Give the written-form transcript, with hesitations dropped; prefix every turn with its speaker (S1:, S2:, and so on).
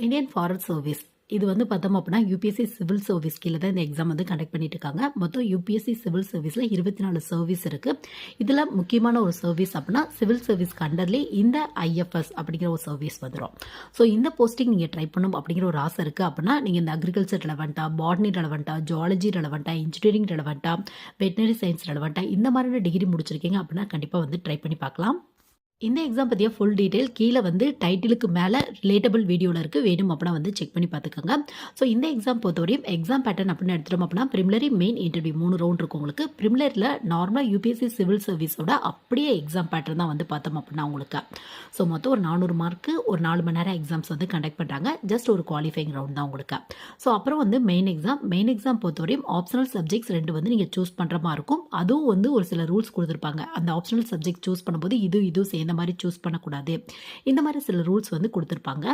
S1: Indian forest service இது வந்து பார்த்தோம் அப்படின்னா யூபிஎஸ்சி சிவில் சர்வீஸ் கீழே தான் இந்த எக்ஸாம் வந்து கண்டக்ட் பண்ணிட்டு இருக்காங்க. மொத்தம் யூபிஎஸ்சி சிவில் சர்வீஸில் 24 சர்வீஸ் இருக்குது. இதில் முக்கியமான ஒரு சர்வீஸ் அப்படின்னா சிவில் சர்வீஸ் அண்டர்லேயே இந்த ஐஎஃப்எஸ் அப்படிங்கிற ஒரு சர்வீஸ் வந்துடும். ஸோ இந்த போஸ்டிங் நீங்கள் ட்ரை பண்ணணும் அப்படிங்கிற ஒரு ஆசை இருக்குது அப்படின்னா நீங்கள் இந்த அக்ரிகல்ச்சர் ரெலவெண்ட்டாக, பாட்னி ரெலவெண்ட்டாக, ஜுவாலஜி ரெலவெண்ட்டாக, இன்ஜினியரிங் ரெலவெண்ட்டாக, வெட்டினரி சயின்ஸ் ரெலவெண்ட்டாக இந்த மாதிரியான டிகிரி முடிச்சிருக்கீங்க அப்படின்னா கண்டிப்பாக வந்து ட்ரை பண்ணி பார்க்கலாம். இந்த எக்ஸாம் பற்றிய ஃபுல் டீட்டெயில் கீழே வந்து டைட்டிலுக்கு மேலே ரிலேட்டபிள் வீடியோவில் இருக்குது, வேணும் அப்படின்னா வந்து செக் பண்ணி பார்த்துக்கோங்க. ஸோ இந்த எக்ஸாம் பொறுத்தவரையும் எக்ஸாம் பேட்டர்ன் அப்படின்னு எடுத்துட்டோம் அப்படின்னா ப்ரிமிலரி, மெயின், இன்டர்வியூ 3 ரவுண்ட் இருக்கும் உங்களுக்கு. ப்ரிமிலரியில் நார்மலாக யூபிஎஸ்சி சிவில் சர்வீஸோட அப்படியே எக்ஸாம் பேட்டர்ன் தான் வந்து பார்த்தோம் அப்படின்னா உங்களுக்கு. ஸோ மொத்தம் ஒரு 400 மார்க்கு ஒரு 4 மணி நேரம் எக்ஸாம்ஸ் வந்து கண்டக்ட் பண்ணுறாங்க. ஜஸ்ட் ஒரு குவாலிஃபைங் ரவுண்ட் தான் உங்களுக்கு. ஸோ அப்புறம் வந்து மெயின் எக்ஸாம் பொறுத்தவரையும் ஆப்ஷனல் சப்ஜெக்ட்ஸ் 2 வந்து நீங்கள் சூஸ் பண்ணுற மாதிரி இருக்கும். அதுவும் வந்து ஒரு சில ரூல்ஸ் கொடுத்துருப்பாங்க. அந்த ஆப்ஷனல் சப்ஜெக்ட் சூஸ் பண்ணும்போது இது சேர்ந்த மாதிரி சூஸ் பண்ணக்கூடாது, இந்த மாதிரி சில ரூல்ஸ் வந்து கொடுத்துருப்பாங்க.